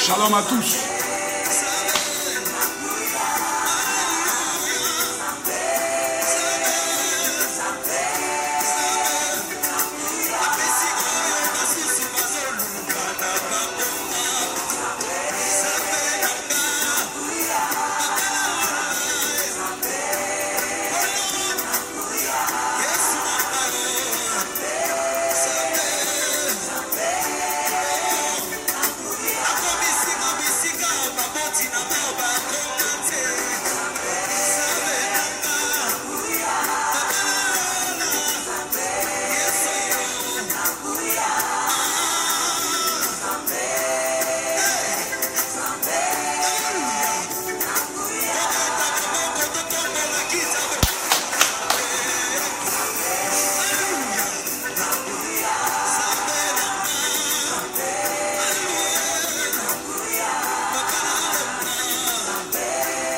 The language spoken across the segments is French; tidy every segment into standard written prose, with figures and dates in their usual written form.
Shalom à tous.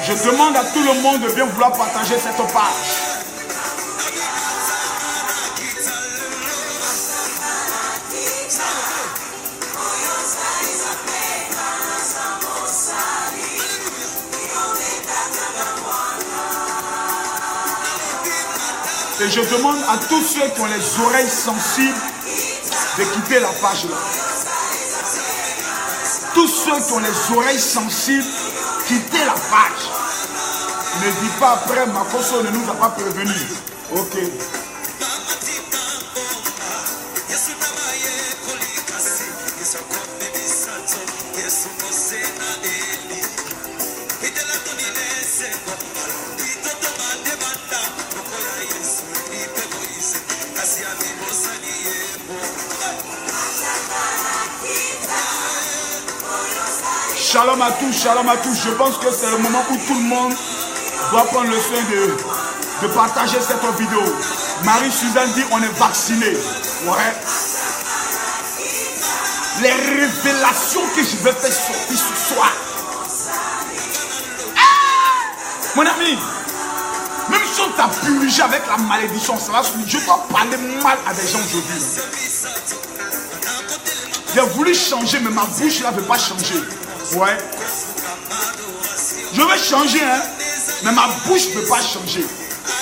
Je demande à tout le monde de bien vouloir partager cette page. Et je demande à tous ceux qui ont les oreilles sensibles de quitter la page là. Tous ceux qui ont les oreilles sensibles, quittez la page. Ne dis pas après, Makoso ne nous a pas prévenu. Ok. Shalom à tous, shalom à tous. Je pense que c'est le moment où tout le monde doit prendre le soin de partager cette vidéo. Marie-Suzanne dit on est vacciné. Ouais. Les révélations que je vais faire sortir ce soir. Mon ami, même si on t'a purgé avec la malédiction, ça va, je dois parler mal à des gens aujourd'hui. J'ai voulu changer, mais ma bouche là ne veut pas changer. Ouais. Je veux changer, hein. Mais ma bouche ne peut pas changer.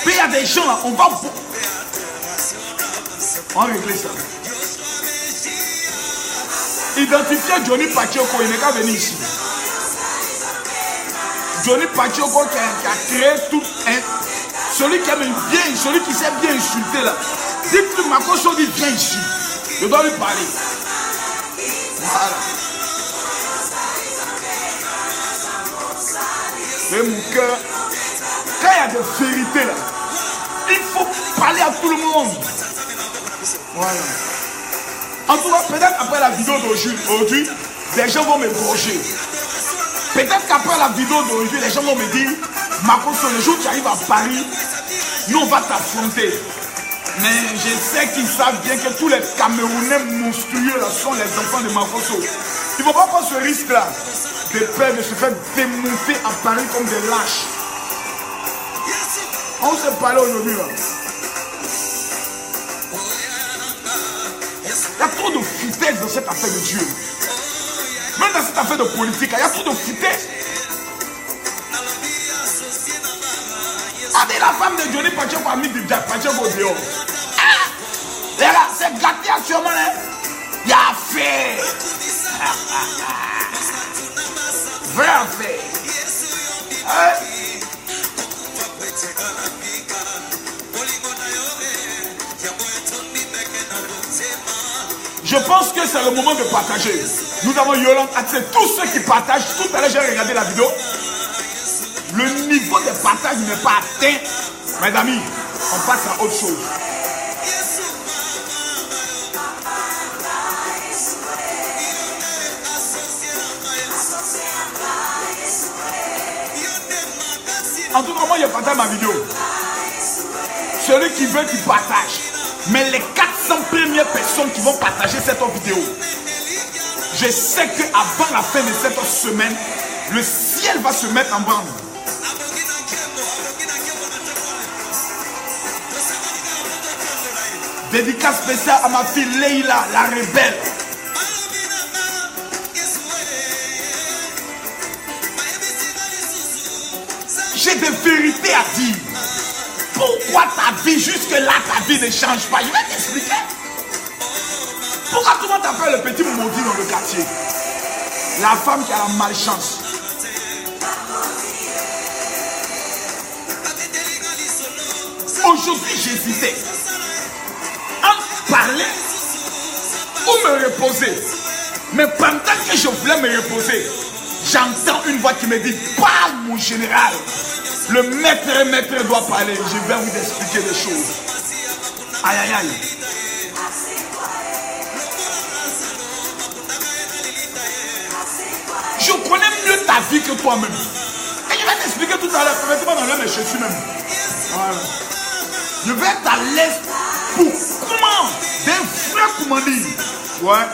Puis il y a des gens là, on va régler ça. Identifier Johnny Pachioko, il n'est qu'à venir ici. Johnny Pachioko qui a créé tout celui qui aime bien, celui qui sait bien insulter là. Dites que Makoso dit viens ici. Je dois lui parler. Voilà. Et mon cœur, quand il y a des vérités là, il faut parler à tout le monde. Voilà. En tout cas, peut-être après la vidéo d'aujourd'hui, les gens vont me brocher. Peut-être qu'après la vidéo d'aujourd'hui, les gens vont me dire, Makoso, le jour où tu arrives à Paris, nous on va t'affronter. Mais je sais qu'ils savent bien que tous les Camerounais monstrueux là sont les enfants de Makoso. Il ne faut pas prendre ce risque là. De peur de se faire démonter à Paris comme des lâches. On s'est parlé aujourd'hui là. Il y a trop de foutaise dans cette affaire de Dieu. Même dans cette affaire de politique, il y a trop de foutaise. Avec la femme de Johnny Pachioko a mis du Pachioko dehors. Les gars, c'est gâté actuellement. Il y a affaire. Vrai affaire. Je pense que c'est le moment de partager. Nous avons Yolande Atsé. Tous ceux qui partagent, tout à l'heure j'ai regardé la vidéo. Le niveau de partage n'est pas atteint. Mes amis, on passe à autre chose. En tout cas, moi, je partage ma vidéo. Celui qui veut, qui partage. Mais les 400 premières personnes qui vont partager cette vidéo, je sais qu'avant la fin de cette semaine, le ciel va se mettre en branle. Dédicace spéciale à ma fille Leïla, la rebelle. J'ai des vérités à dire. Pourquoi ta vie, jusque-là, ta vie ne change pas? Je vais t'expliquer. Pourquoi tout le monde t'appelle le petit maudit dans le quartier? La femme qui a la malchance. Aujourd'hui, j'hésitais à parler ou me reposer. Mais pendant que je voulais me reposer, j'entends une voix qui me dit: parle, mon général. Le maître doit parler. Je vais vous expliquer des choses. Aïe, aïe, aïe. Je connais mieux ta vie que toi-même. Et je vais t'expliquer tout à l'heure. Permettez-moi d'enlever mes chaussures même. Voilà. Je vais être à l'aise pour comment des frères comment dire. Ouais.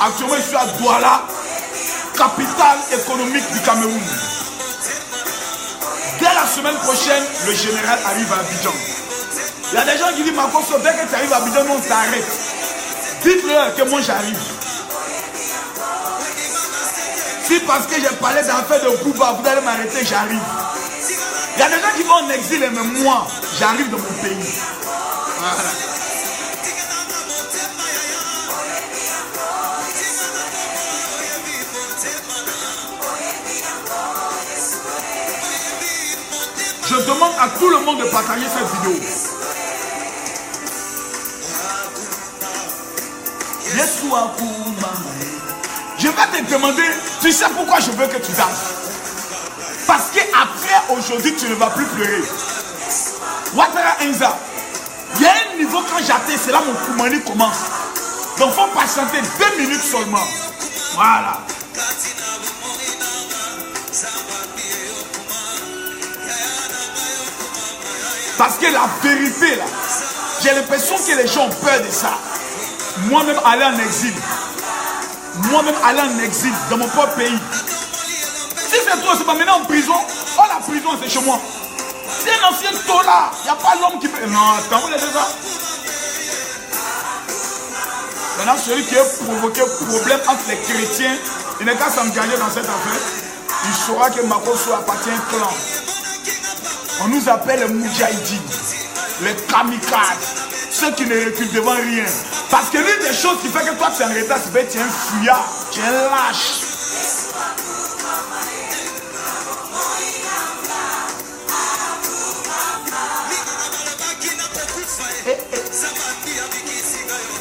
Actuellement, je suis à Douala, capitale économique du Cameroun. Dès la semaine prochaine, le général arrive à Abidjan. Il y a des gens qui disent: Makosso, dès que tu arrives à Abidjan, on s'arrête. Dites-leur que moi j'arrive. Si parce que j'ai parlé d'affaires de Bouba, vous allez m'arrêter, j'arrive. Il y a des gens qui vont en exil, mais moi, j'arrive dans mon pays. Voilà. Je demande à tout le monde de partager cette vidéo. Je vais te demander, tu sais pourquoi je veux que tu danses? Parce qu'après aujourd'hui, tu ne vas plus pleurer. Ouattara Enza, il y a un niveau quand j'atteins, c'est là mon Koumani commence. Donc il faut patienter 2 minutes seulement. Voilà. Parce que la vérité là, j'ai l'impression que les gens ont peur de ça. Moi-même aller en exil. Moi-même aller en exil dans mon propre pays. Si c'est toi, c'est pas maintenant en prison. Oh, la prison c'est chez moi. C'est un ancien tola. Il n'y a pas l'homme qui peut. Non, attends, vous l'avez ça. Maintenant, celui qui a provoqué problème entre les chrétiens, il n'est qu'à s'engager dans cette affaire. Il saura que Makosso appartient à un clan. On nous appelle les Moudjahidines, les kamikazes, ceux qui ne reculent devant rien. Parce que l'une des choses qui fait que toi tu es en retard, c'est que tu es un fuyard, tu es un lâche.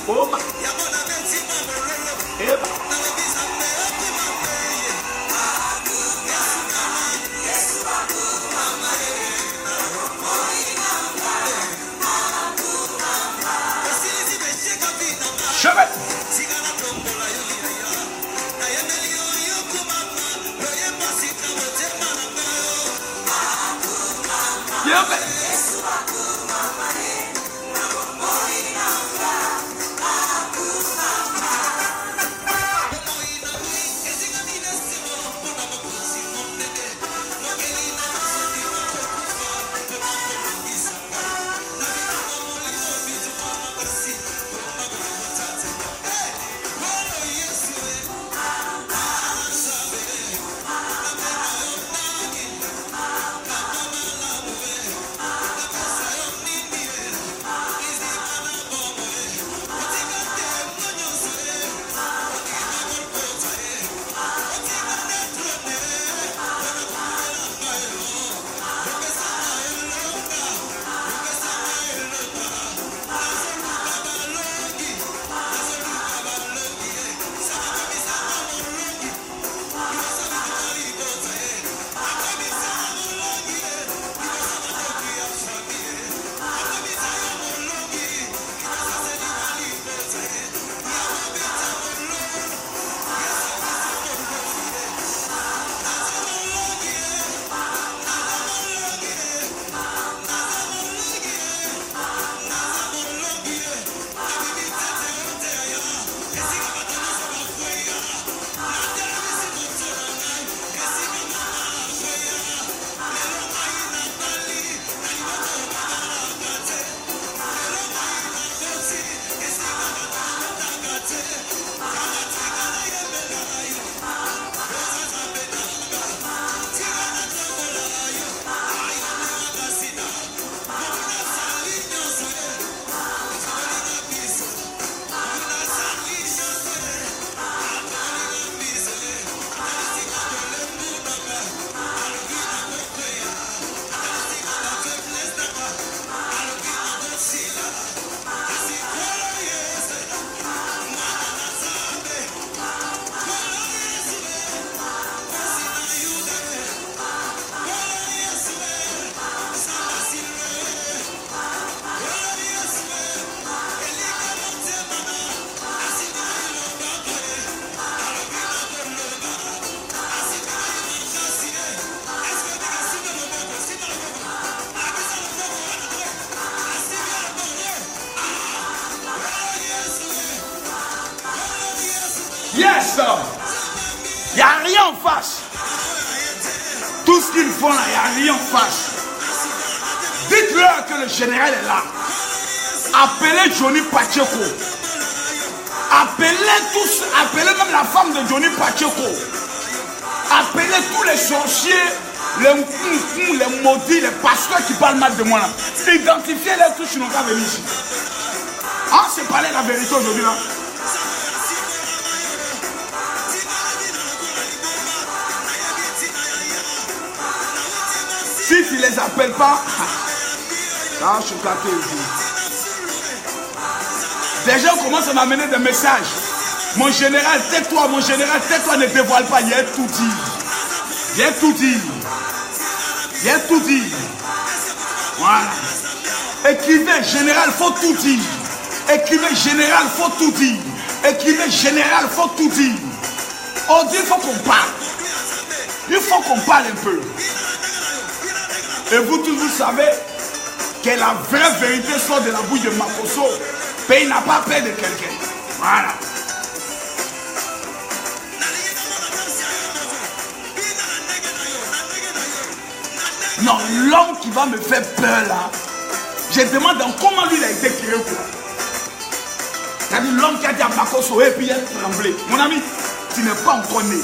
Oh, ça. Il n'y a rien en face. Tout ce qu'ils font là, il n'y a rien en face. Dites-leur que le général est là. Appelez Johnny Pacheco. Appelez même la femme de Johnny Pacheco. Appelez tous les sorciers, les maudits, les pasteurs qui parlent mal de moi là. Identifiez-les tous, ils n'ont pas venu ici. Ah, c'est parler la vérité aujourd'hui là. Si tu ne les appelles pas, là, je suis gâté aujourd'hui. Des gens commencent à m'amener des messages. Mon général, tais-toi, ne dévoile pas. Il y a tout dit. Il y a tout dit. Il y a tout dit. Voilà. Écrivez, général, faut tout dire. Écrivez, général, faut tout dire. Écrivez, général, faut tout dire. On dit, il faut qu'on parle. Il faut qu'on parle un peu. Et vous tous, vous savez que la vraie vérité sort de la bouche de Makosso. Mais il n'a pas peur de quelqu'un. Voilà. Non, l'homme qui va me faire peur là, je demande comment lui il a été créé quoi. C'est-à-dire l'homme qui a dit à Makosso et puis il a tremblé. Mon ami, tu n'es pas encore né.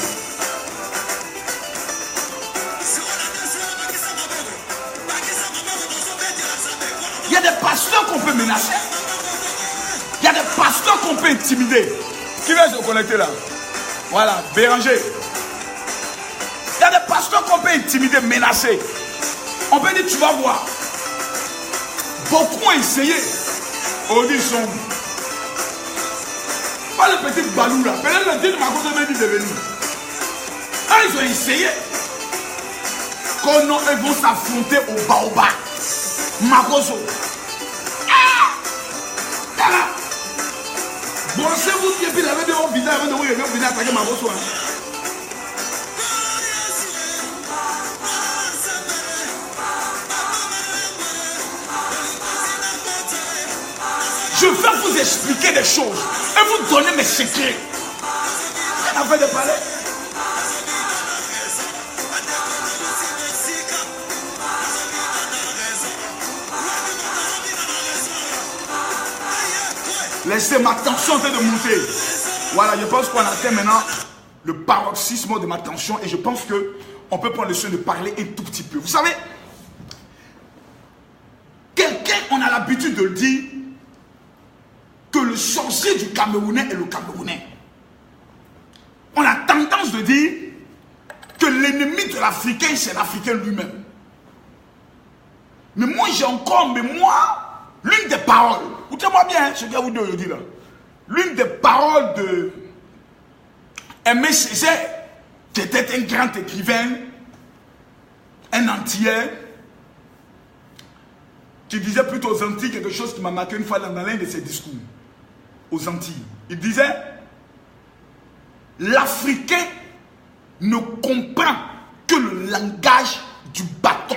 Il y a des pasteurs qu'on peut menacer. Il y a des pasteurs qu'on peut intimider. Qui va se connecter là? Voilà, Béranger. Il y a des pasteurs qu'on peut intimider, menacer. On peut dire, tu vas voir. Beaucoup ont essayé. Audition. Pas le petit balou là. Peut-être le dit de ma côté même de venir. Ah, ils ont essayé. Quand non, ils vont s'affronter au baobab. Makosso. Ah! Voilà. Bon, c'est vous qui avez des hauts visages, vous venez attaquer Makosso. Je vais vous expliquer des choses et vous donner mes secrets. On a fait de parler. Laissez ma tension en train de monter. Voilà, je pense qu'on atteint maintenant le paroxysme de ma tension et je pense qu'on peut prendre le soin de parler un tout petit peu. Vous savez, quelqu'un, on a l'habitude de le dire, que le sorcier du Camerounais est le Camerounais. On a tendance de dire que l'ennemi de l'Africain, c'est l'Africain lui-même. Mais moi, j'ai encore en mémoire l'une des paroles. Écoutez-moi bien ce que vous deux dit là. L'une des paroles de Aimé Césaire, qui était un grand écrivain, un Antillais, qui disait plutôt aux Antilles quelque chose qui m'a marqué une fois dans l'un de ses discours. Aux Antilles. Il disait, l'Africain ne comprend que le langage du bâton.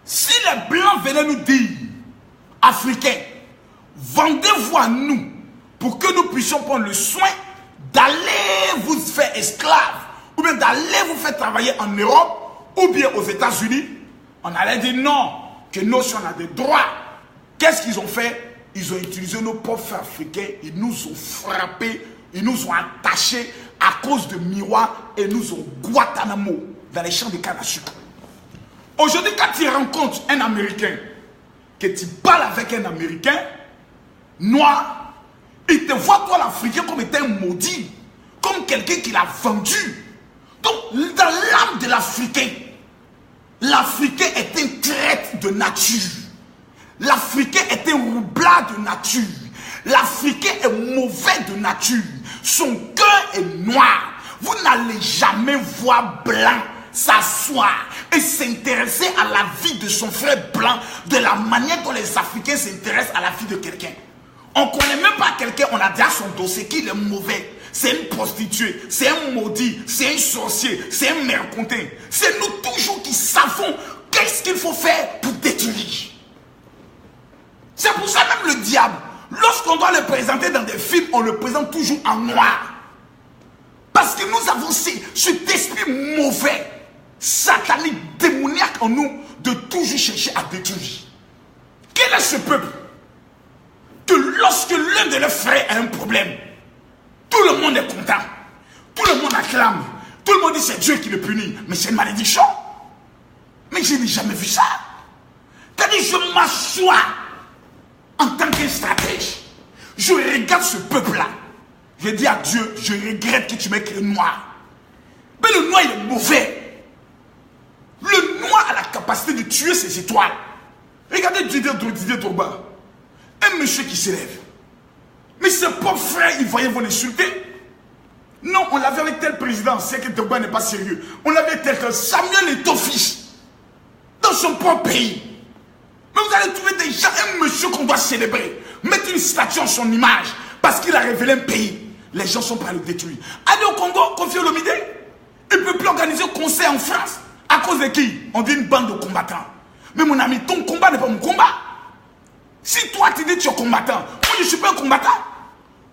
Si les Blancs venaient nous dire, Africains, vendez-vous à nous pour que nous puissions prendre le soin d'aller vous faire esclave ou bien d'aller vous faire travailler en Europe ou bien aux États-Unis, on allait dire non, que nous, si on a des droits. Qu'est-ce qu'ils ont fait? Ils ont utilisé nos pauvres africains, ils nous ont frappés, ils nous ont attachés à cause de miroirs et nous ont Guantanamo dans les champs de canne à sucre. Aujourd'hui, quand tu rencontres un Américain, que tu parles avec un Américain noir, il te voit toi l'Africain comme étant un maudit, comme quelqu'un qui l'a vendu. Donc, dans l'âme de l'Africain, l'Africain est un traître de nature. L'Africain est un roublard de nature. L'Africain est mauvais de nature. Son cœur est noir. Vous n'allez jamais voir blanc s'asseoir et s'intéresser à la vie de son frère blanc de la manière dont les Africains s'intéressent à la vie de quelqu'un. On ne connaît même pas quelqu'un, on a déjà son dossier qu'il est mauvais. C'est une prostituée, c'est un maudit, c'est un sorcier, c'est un mercantin. C'est nous toujours qui savons qu'est-ce qu'il faut faire pour détruire. C'est pour ça même le diable, lorsqu'on doit le présenter dans des films, on le présente toujours en noir. cet esprit mauvais, satanique, démoniaque en nous, de toujours chercher à détruire. Quel est ce peuple que lorsque l'un de leurs frères a un problème, tout le monde est content, tout le monde acclame, tout le monde dit c'est Dieu qui le punit, mais c'est une malédiction. Mais je n'ai jamais vu ça. C'est-à-dire, je m'assois en tant qu'un stratège. Je regarde ce peuple-là. Je dis à Dieu, je regrette que tu m'aies créé noir. Mais le noir, il est mauvais. Le noir a la capacité de tuer ses étoiles. Regardez Didier Drogba. Un monsieur qui s'élève. Mais ses pauvres frères, ils voyaient, vont l'insulter. Non, on l'avait avec tel président. C'est que Drogba n'est pas sérieux. On l'avait tel que Samuel Eto'o-Fils. Dans son propre pays. Mais vous allez trouver déjà un monsieur qu'on doit célébrer. Mettre une statue en son image. Parce qu'il a révélé un pays. Les gens sont prêts à le détruire. Allez au Congo, Kofi Olomide. Il ne peut plus organiser un concert en France. À cause de qui? On dit une bande de combattants. Mais mon ami, ton combat n'est pas mon combat. Si toi tu dis que tu es combattant, moi je ne suis pas un combattant.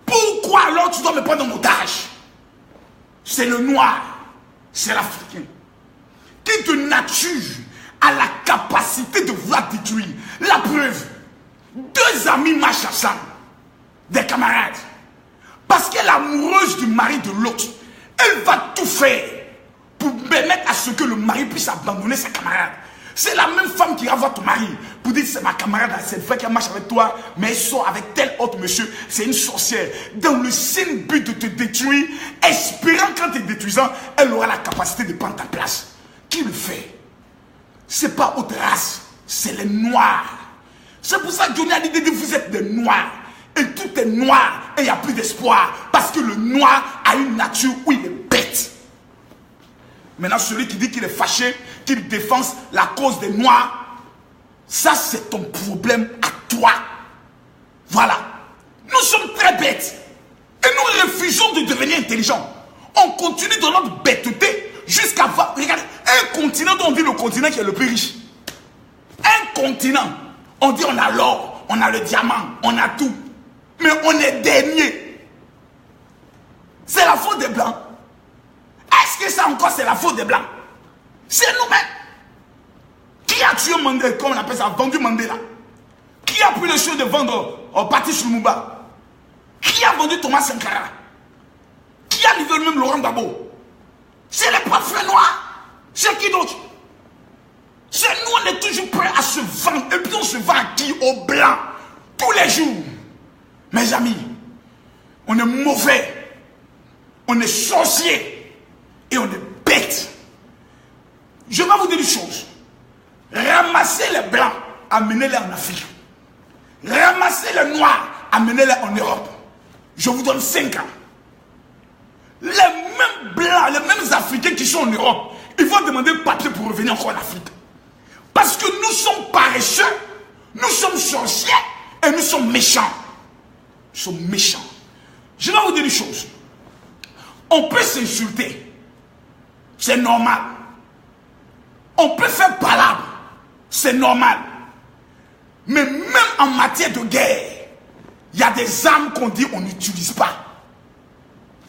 Pourquoi alors tu dois me prendre en otage? C'est le noir, c'est l'Africain. Qui de nature a la capacité de vouloir détruire. La preuve, deux amis marchent ensemble, des camarades. Parce qu'elle est amoureuse du mari de l'autre. Elle va tout faire pour permettre à ce que le mari puisse abandonner sa camarade. C'est la même femme qui va voir ton mari pour dire c'est ma camarade, cette femme qui marche avec toi, mais elle sort avec tel autre monsieur, c'est une sorcière. Dans le seul but de te détruire, espérant qu'en te détruisant, elle aura la capacité de prendre ta place. Qui le fait? C'est pas autre race, c'est les noirs. C'est pour ça que Johnny a dit vous êtes des noirs. Et tout est noir et il n'y a plus d'espoir. Parce que le noir a une nature où il est bête. Maintenant, celui qui dit qu'il est fâché, qu'il défend la cause des noirs, ça c'est ton problème à toi. Voilà. Nous sommes très bêtes. Et nous refusons de devenir intelligents. On continue dans notre bêteté jusqu'à voir. Regardez, un continent dont on dit le continent qui est le plus riche. Un continent, on dit on a l'or, on a le diamant, on a tout. Mais on est dernier. C'est la faute des Blancs. Est-ce que ça encore c'est la faute des Blancs? C'est nous-mêmes. Qui a tué Mandela, comme on appelle ça, vendu Mandela? Qui a pris le choix de vendre au parti Lumumba? Qui a vendu Thomas Sankara? Qui a livré le même Laurent Gbagbo? C'est les propres frères noirs. C'est qui d'autre? C'est nous, on est toujours prêts à se vendre. Et puis on se vend à qui? Aux Blancs. Tous les jours. Mes amis, on est mauvais, on est sorciers et on est bêtes. Je vais vous dire une chose. Ramassez les blancs, amenez-les en Afrique. Ramassez les noirs, amenez-les en Europe. Je vous donne 5 ans. Les mêmes blancs, les mêmes Africains qui sont en Europe, ils vont demander un papier pour revenir encore en Afrique. Parce que nous sommes paresseux, nous sommes sorciers et nous sommes méchants. Ils sont méchants. Je vais vous dire une chose. On peut s'insulter. C'est normal. On peut faire palabre. C'est normal. Mais même en matière de guerre, il y a des armes qu'on dit on n'utilise pas.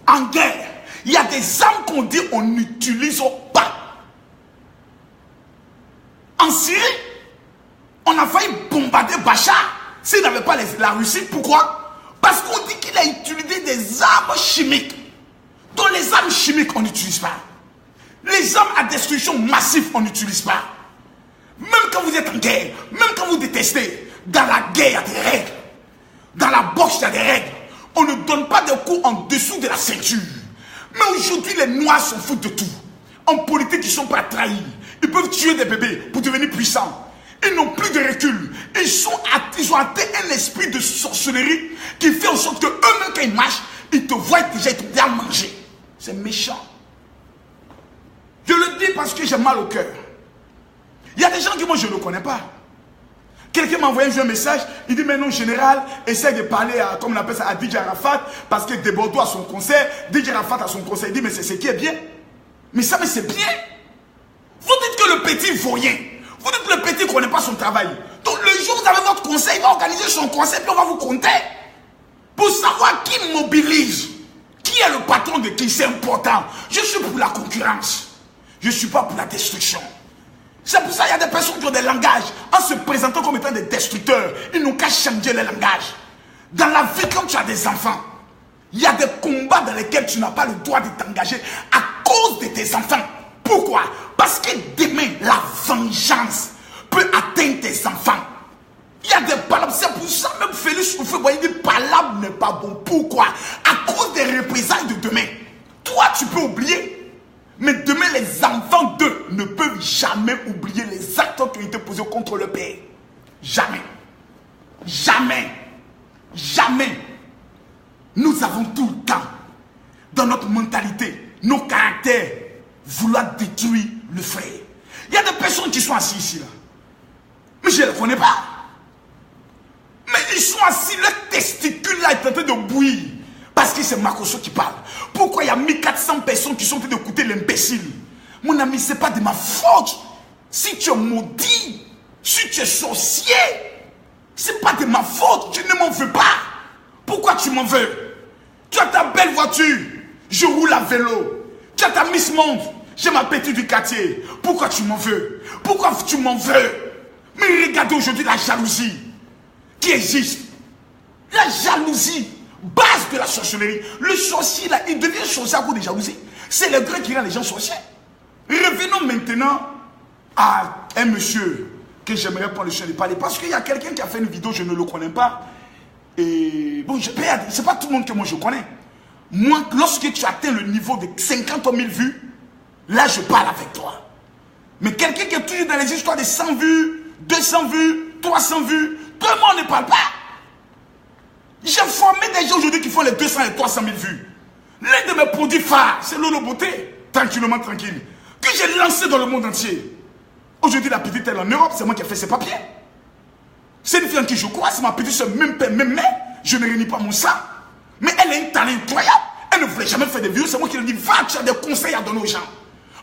En guerre, il y a des armes qu'on dit on n'utilise pas. En Syrie, on a failli bombarder Bachar s'il n'avait pas la Russie. Pourquoi? Parce qu'on dit qu'il a utilisé des armes chimiques. Donc les armes chimiques, on n'utilise pas. Les armes à destruction massive, on n'utilise pas. Même quand vous êtes en guerre, même quand vous détestez, dans la guerre, il y a des règles. Dans la boxe, il y a des règles. On ne donne pas de coups en dessous de la ceinture. Mais aujourd'hui, les Noirs s'en foutent de tout. En politique, ils ne sont pas trahis. Ils peuvent tuer des bébés pour devenir puissants. Ils n'ont plus de recul. Ils ont atteint un esprit de sorcellerie qui fait en sorte que eux-mêmes, quand ils marchent, ils te voient déjà, ils te disent à manger. C'est méchant. Je le dis parce que j'ai mal au cœur. Il y a des gens qui, moi, je ne connais pas. Quelqu'un m'a envoyé un message, il dit, mais non, général, essaie de parler à, comme on appelle ça, à DJ Arafat, parce que Debordo a son concert, DJ Arafat a son concert. Il dit, mais c'est ce qui est bien. Mais ça, mais c'est bien. Vous dites que le petit ne vaut rien. Vous dites que le petit ne connaît pas son travail. Donc le jour où vous avez votre conseil, il va organiser son conseil, puis on va vous compter. Pour savoir qui mobilise, Qui est le patron de qui? C'est important. Je suis pour la concurrence. Je ne suis pas pour la destruction. C'est pour ça qu'il y a des personnes qui ont des langages. En se présentant comme étant des destructeurs, ils n'ont qu'à changer les langages. Dans la vie, quand tu as des enfants, il y a des combats dans lesquels tu n'as pas le droit de t'engager à cause de tes enfants. Pourquoi? Parce que demain, la vengeance peut atteindre tes enfants. Il y a des palabres. C'est pour ça même Félix Houphouët Boigny dit palabre n'est pas bon. Pourquoi? À cause des représailles de demain. Toi, tu peux oublier. Mais demain, les enfants d'eux ne peuvent jamais oublier les actes qui ont été posés contre le père. Jamais. Jamais. Jamais. Nous avons tout le temps, dans notre mentalité, nos caractères, vouloir détruire le frère. Il y a des personnes qui sont assises ici, là. Mais je ne les connais pas. Mais ils sont assis, leur testicule là est en train de bouillir. Parce que c'est Makosso qui parle. Pourquoi il y a 1400 personnes qui sont en train d'écouter l'imbécile? Mon ami, ce n'est pas de ma faute. Si tu es maudit, si tu es sorcier, ce n'est pas de ma faute. Je ne m'en veux pas. Pourquoi tu m'en veux? Tu as ta belle voiture, je roule à vélo. Tu as ta Miss Monde, j'ai ma petite du quartier. Pourquoi tu m'en veux? Pourquoi tu m'en veux? Mais regardez aujourd'hui la jalousie qui existe. La jalousie, base de la sorcellerie. Le sorcier là, il devient sorcier à cause de jalousie. C'est le Grec qui rend les gens sorciers. Revenons maintenant à un monsieur que j'aimerais prendre le soin de parler. Parce qu'il y a quelqu'un qui a fait une vidéo, je ne le connais pas. Et bon, c'est pas tout le monde que moi je connais. Moi, lorsque tu atteins le niveau de 50 000 vues, là je parle avec toi. Mais quelqu'un qui est toujours dans les histoires de 100 vues, 200 vues, 300 vues, tout le monde ne parle pas. J'ai formé des gens aujourd'hui qui font les 200 et 300 000 vues. L'un de mes produits phares, c'est Lolo Beauté, tranquillement tranquille, que j'ai lancé dans le monde entier. Aujourd'hui, la petite elle est en Europe, c'est moi qui ai fait ses papiers. C'est une fille en qui je crois, c'est ma petite soeur, même père, même mère. Je ne réunis pas mon sang. Mais elle a un talent incroyable. Elle ne voulait jamais faire des vidéos, c'est moi qui lui ai dit, va, tu as des conseils à donner aux gens.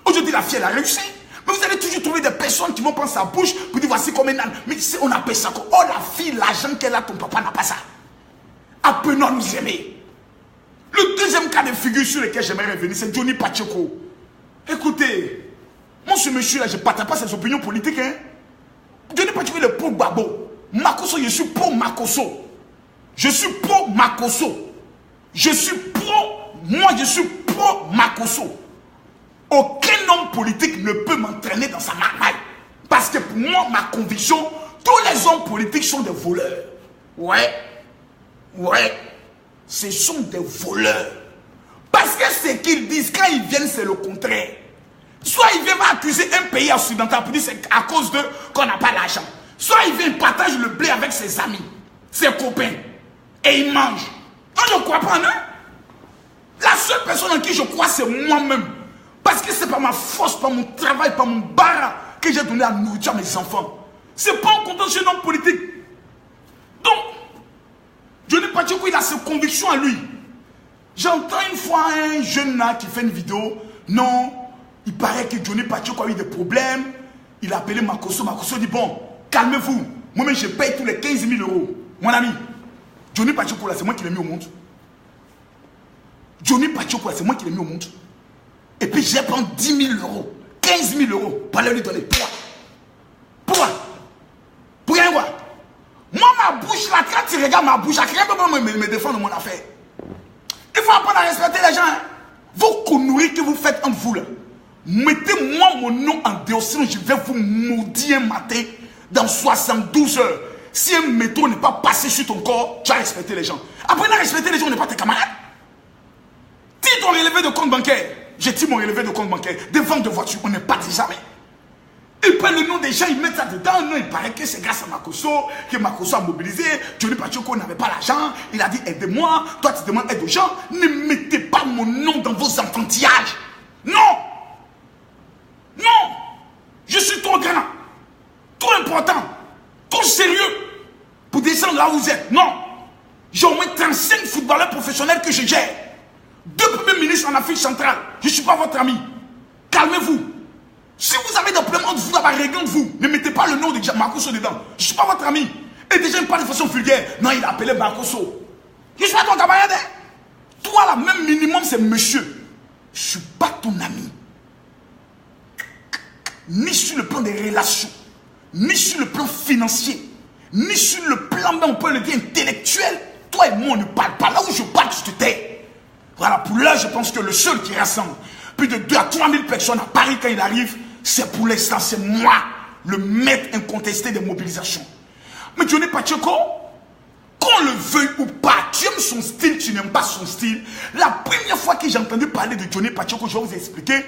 Aujourd'hui, la fille, elle a réussi. Mais vous allez toujours trouver des personnes qui vont prendre sa bouche pour dire, voici comme un âne. Mais on appelle ça quoi? Oh, la fille, l'argent qu'elle a, ton papa n'a pas ça. Apprenons à nous aimer. Le deuxième cas de figure sur lequel j'aimerais revenir, c'est Johnny Pacheco. Écoutez, moi, ce monsieur-là, je ne partage pas ses opinions politiques. Hein. Johnny Pacheco, il est pour Babo. Makosso, je suis pro Makosso. Je suis pro Makosso. Je suis pro, moi je suis pro Makosso. Aucun homme politique ne peut m'entraîner dans sa marmaille. Parce que pour moi, ma conviction, tous les hommes politiques sont des voleurs. Ouais. Ce sont des voleurs. Parce que ce qu'ils disent, quand ils viennent, c'est le contraire. Soit ils viennent accuser un pays occidental pour dire c'est à cause d'eux qu'on n'a pas l'argent. Soit il vient partager le blé avec ses amis, ses copains, et il mange. Moi, je ne crois pas en eux. La seule personne en qui je crois, c'est moi-même. Parce que ce n'est pas ma force, pas mon travail, pas mon bara que j'ai donné à nourriture à mes enfants. Ce n'est pas en comptant sur un homme politique. Donc, Johnny Pacheco, il a ses convictions à lui. J'entends une fois un jeune là qui fait une vidéo. Non, il paraît que Johnny Pacheco a eu des problèmes. Il a appelé Makosso. Makosso dit, bon, calmez-vous. Moi-même, je paye tous les 15 000 €. Mon ami, Johnny Pacheco, là, c'est moi qui l'ai mis au monde. Johnny Pacheco, là, c'est moi qui l'ai mis au monde. Et puis, j'ai pris 10 000 €, 15 000 € pour aller lui donner. Pourquoi? Pour rien quoi? Moi, ma bouche, là, quand tu regardes ma bouche, rien ne peut me défendre mon affaire. Il faut apprendre à respecter les gens. Hein. Vos conneries que vous faites entre vous, là. Mettez-moi mon nom en dehors, sinon je vais vous maudire un matin dans 72 heures. Si un métro n'est pas passé sur ton corps, tu as respecté les gens. Apprenez à respecter les gens, on n'est pas tes camarades. Tire ton relevé de compte bancaire. J'ai tiré mon relevé de compte bancaire. Des ventes de voitures, on n'est pas des amis. Ils prennent le nom des gens, ils mettent ça dedans. Non, il paraît que c'est grâce à Makosso que Makosso a mobilisé. Johnny Pacheco n'avait pas l'argent. Il a dit aidez-moi. Toi, tu demandes aide aux gens. Ne mettez pas mon nom dans vos enfantillages. Non! Non! Je suis trop grand, trop important, trop sérieux pour descendre là où vous êtes. Non! J'ai au moins 35 footballeurs professionnels que je gère. 2 premiers ministres en Afrique centrale. Je ne suis pas votre ami. Calmez-vous. Si vous avez des problèmes entre vous, réglez vous. Ne mettez pas le nom de Makosso dedans. Je ne suis pas votre ami. Et déjà, il parle de façon vulgaire. Non, il a appelé Makosso. Je ne suis pas ton camarade. Hein? Toi, là, même minimum, c'est monsieur. Je ne suis pas ton ami. Ni sur le plan des relations, ni sur le plan financier, ni sur le plan, on peut le dire, intellectuel. Toi et moi, on ne parle pas. Là où je parle, je te tais. Voilà, pour là, je pense que le seul qui rassemble plus de 2 à 3 000 personnes à Paris quand il arrive, c'est pour l'instant, c'est moi, le maître incontesté des mobilisations. Mais Johnny Pacheco, qu'on le veuille ou pas, tu aimes son style, tu n'aimes pas son style. La première fois que j'ai entendu parler de Johnny Pacheco, je vais vous expliquer.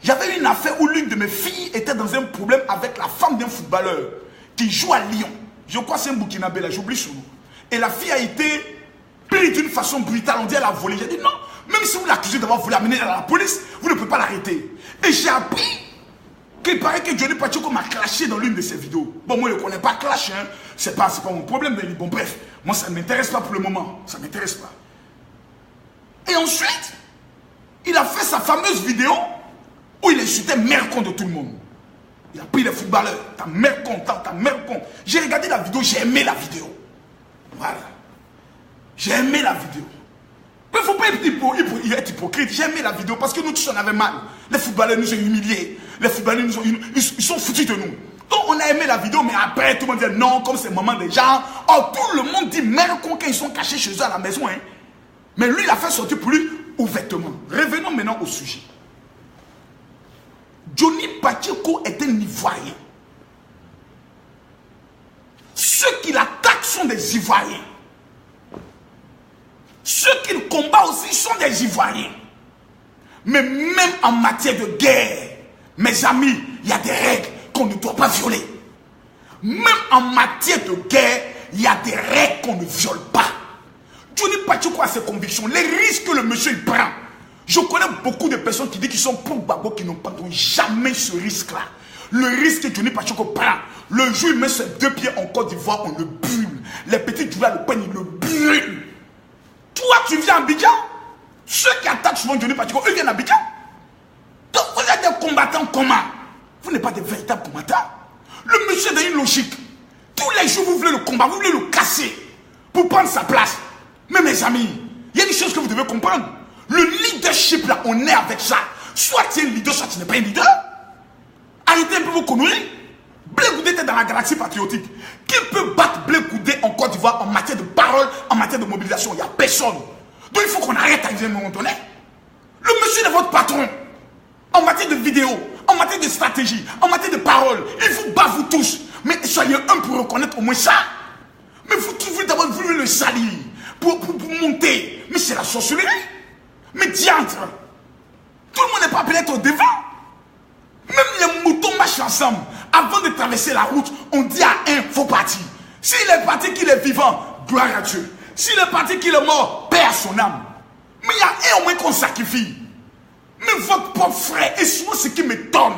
J'avais une affaire où l'une de mes filles était dans un problème avec la femme d'un footballeur qui joue à Lyon. Je crois que c'est un Burkinabé là, j'oublie son nom. Et la fille a été prise d'une façon brutale, on dit elle a volé. J'ai dit non, même si vous l'accusez d'avoir volé, amener à la police, vous ne pouvez pas l'arrêter. Et j'ai appris qu'il paraît que Johnny Pacheco m'a clashé dans l'une de ses vidéos. Bon, moi je ne connais pas clash, hein. C'est pas mon problème. Mais bon, bref, moi ça ne m'intéresse pas pour le moment. Ça ne m'intéresse pas. Et ensuite, il a fait sa fameuse vidéo où il insultait mère con de tout le monde. Il a pris les footballeurs. Ta mère con, ta mère con. J'ai regardé la vidéo, j'ai aimé la vidéo. Voilà. J'ai aimé la vidéo. Mais il ne faut pas être hypocrite. J'ai aimé la vidéo parce que nous tous on avait mal. Les footballeurs nous ont humiliés. Les footballeurs ils sont foutus de nous. Donc on a aimé la vidéo, mais après tout le monde dit non, comme c'est maman des gens. Oh, tout le monde dit mère con quand ils sont cachés chez eux à la maison. Hein. Mais lui, il a fait sortir pour lui ouvertement. Revenons maintenant au sujet. Johnny Pacheco est un Ivoirien. Ceux qui l'attaquent sont des Ivoiriens. Ceux qui le combattent aussi sont des Ivoiriens. Mais même en matière de guerre, mes amis, il y a des règles qu'on ne doit pas violer. Même en matière de guerre, il y a des règles qu'on ne viole pas. Johnny Pacheco a ses convictions. Les risques que le monsieur il prend. Je connais beaucoup de personnes qui disent qu'ils sont pour Gbagbo qui n'ont pas jamais ce risque-là. Le risque que Johnny Pacheco prend, le jour où il met ses 2 pieds en Côte d'Ivoire, on le brûle. Les petits joueurs le peignent, ils le brûlent. Toi, tu viens à Abidjan. Ceux qui attaquent souvent Johnny Pacheco, eux viennent à Abidjan. Donc vous êtes des combattants comment? Vous n'êtes pas des véritables combattants. Le monsieur est dans une logique. Tous les jours, vous voulez le combattre, vous voulez le casser pour prendre sa place. Mais mes amis, il y a des choses que vous devez comprendre. Le leadership, là, on est avec ça. Soit tu es un leader, soit tu n'es pas un leader. Arrêtez un peu vos conneries. Blé Goudé était dans la galaxie patriotique. Qui peut battre Blé Goudé en Côte d'Ivoire en matière de parole, en matière de mobilisation? Il n'y a personne. Donc il faut qu'on arrête à un moment donné. Le monsieur est votre patron. En matière de vidéo, en matière de stratégie, en matière de parole. Il vous bat vous tous. Mais soyez un pour reconnaître au moins ça. Mais vous trouvez d'abord voulu le salir pour monter. Mais c'est la sorcellerie. Mais diantre, tout le monde n'est pas appelé à être au devant. Même les moutons marchent ensemble. Avant de traverser la route, on dit à un, faut partir. S'il est parti qu'il est vivant, gloire à Dieu. S'il est parti qu'il est mort, paix à son âme. Mais il y a un au moins qu'on sacrifie. Mais votre propre frère, et souvent ce qui m'étonne,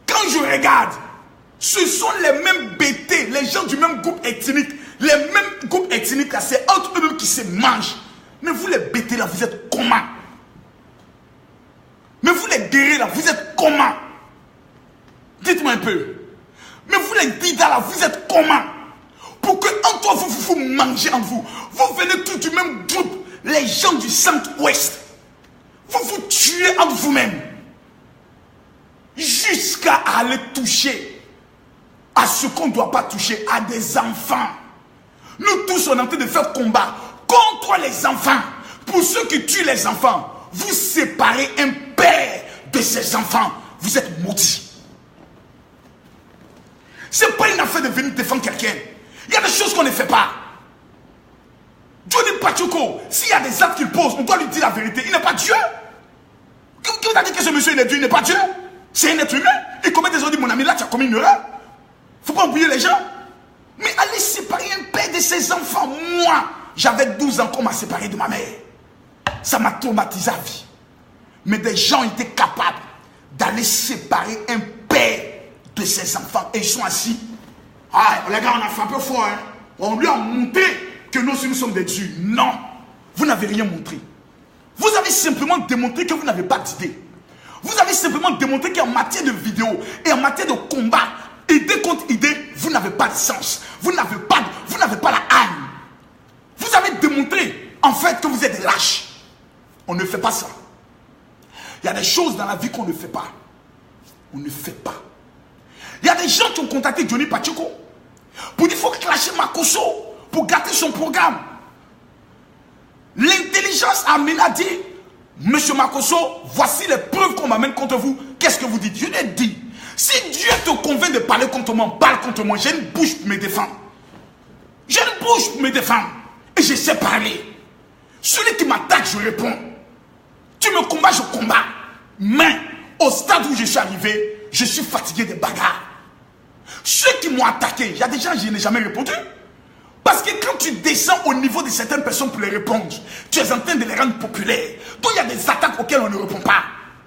quand je regarde, ce sont les mêmes bêtés, les gens du même groupe ethnique, les mêmes groupes ethniques, c'est entre eux-mêmes qui se mangent. Mais vous les bêtés là, vous êtes comment? Mais vous les guerriers là, vous êtes comment? Dites-moi un peu. Mais vous les didas là, vous êtes comment? Pour que entre vous mangez entre vous. Vous venez tous du même groupe, les gens du centre-ouest. Vous vous tuez entre vous-même. Jusqu'à aller toucher à ce qu'on ne doit pas toucher, à des enfants. Nous tous, on est en train de faire combat contre les enfants. Pour ceux qui tuent les enfants, vous séparez un père de ses enfants. Vous êtes maudits. Ce n'est pas une affaire de venir défendre quelqu'un. Il y a des choses qu'on ne fait pas. Johnny Pacheco, s'il y a des actes qu'il pose, on doit lui dire la vérité. Il n'est pas Dieu. Qui vous a dit que ce monsieur il est Dieu, il n'est pas Dieu? C'est un être humain. Il commet des ordres, dit mon ami, là tu as commis une erreur. Il ne faut pas oublier les gens. Mais allez séparer un père de ses enfants. Moi, j'avais 12 ans qu'on m'a séparé de ma mère. Ça m'a traumatisé à vie. Mais des gens étaient capables d'aller séparer un père de ses enfants. Et ils sont assis. Ah, les gars, on a frappé fort. Hein? On lui a montré que nous sommes des dieux. Non, vous n'avez rien montré. Vous avez simplement démontré que vous n'avez pas d'idée. Vous avez simplement démontré qu'en matière de vidéo et en matière de combat, idée contre idée, vous n'avez pas de sens. Vous n'avez pas la haine. Vous avez démontré, en fait, que vous êtes lâches. On ne fait pas ça. Il y a des choses dans la vie qu'on ne fait pas. On ne fait pas. Il y a des gens qui ont contacté Johnny Pacheco pour dire qu'il faut clasher Makosso pour gâter son programme. L'intelligence a amené à dire, Monsieur Makosso, voici les preuves qu'on m'amène contre vous. Qu'est-ce que vous dites? Je lui ai dit, si Dieu te convainc de parler contre moi, parle contre moi. J'ai une bouche pour me défendre. J'ai une bouche pour me défendre. Et je sais parler. Celui qui m'attaque, je réponds. Tu me combats, je combats. Mais au stade où je suis arrivé, je suis fatigué des bagarres. Ceux qui m'ont attaqué, il y a des gens je n'ai jamais répondu. Parce que quand tu descends au niveau de certaines personnes pour les répondre, tu es en train de les rendre populaires. Donc il y a des attaques auxquelles on ne répond pas.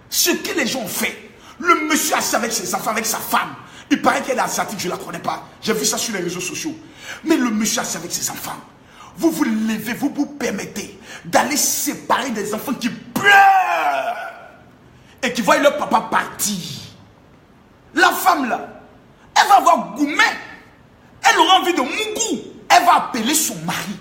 Ce que les gens ont fait, le monsieur assis avec ses enfants, avec sa femme, il paraît qu'elle est asiatique, je ne la connais pas. J'ai vu ça sur les réseaux sociaux. Mais le monsieur assis avec ses enfants, vous vous levez, vous vous permettez d'aller séparer des enfants qui pleurent et qui voient leur papa partir. La femme là, elle va avoir gourmet, elle aura envie de mougou, elle va appeler son mari.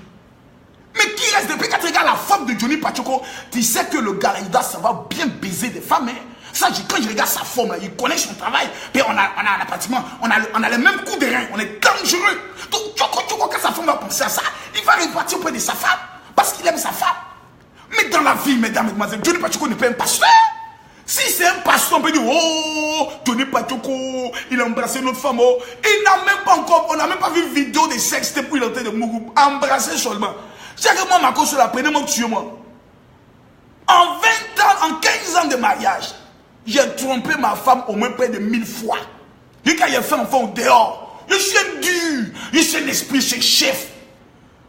Mais qui reste depuis quand tu regardes la femme de Johnny Pacheco, tu sais que le gars là, ça va bien baiser des femmes. Hein? Ça, quand je regarde sa forme, là, il connaît son travail. Et on a pratiquement, on a les mêmes coups de rein, on est dangereux. Donc, quand sa femme va penser à ça, il va repartir auprès de sa femme parce qu'il aime sa femme. Mais dans la vie, mesdames et mesdemoiselles, Johnny Pacheco n'est pas un pasteur. Si c'est un pasteur, on peut dire, oh, Johnny Pacheco, il a embrassé notre femme. Oh. Il n'a même pas encore, on n'a même pas vu vidéo de sexe où il est en train de mourir. Embrasser seulement. C'est que moi, ma cause sur la prenez-moi, tuez-moi. En 20 ans, en 15 ans de mariage, j'ai trompé ma femme au moins près de 1000 fois. Et quand il a fait un enfant dehors, je suis un dur, je suis un esprit, je suis chef.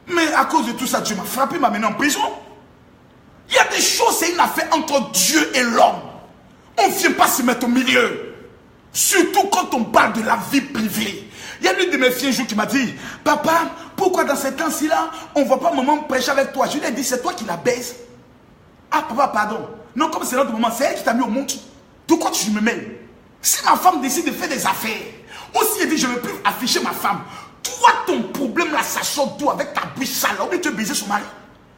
Mais à cause de tout ça, Dieu m'a frappé, m'a mené en prison. Il y a des choses, c'est une affaire entre Dieu et l'homme. On ne vient pas se mettre au milieu. Surtout quand on parle de la vie privée. Il y a l'une de mes filles un jour qui m'a dit, papa, pourquoi dans ces temps-ci-là, on ne voit pas maman prêcher avec toi? Je lui ai dit, c'est toi qui la baise. Ah, papa, pardon. Non, comme c'est notre maman, c'est elle qui t'a mis au monde. Pourquoi tu me mêles? Si ma femme décide de faire des affaires, aussi elle dit, je ne veux plus afficher ma femme. Toi, ton problème là, ça sort d'où avec ta bouche sale? Là, où tu veux baiser son mari?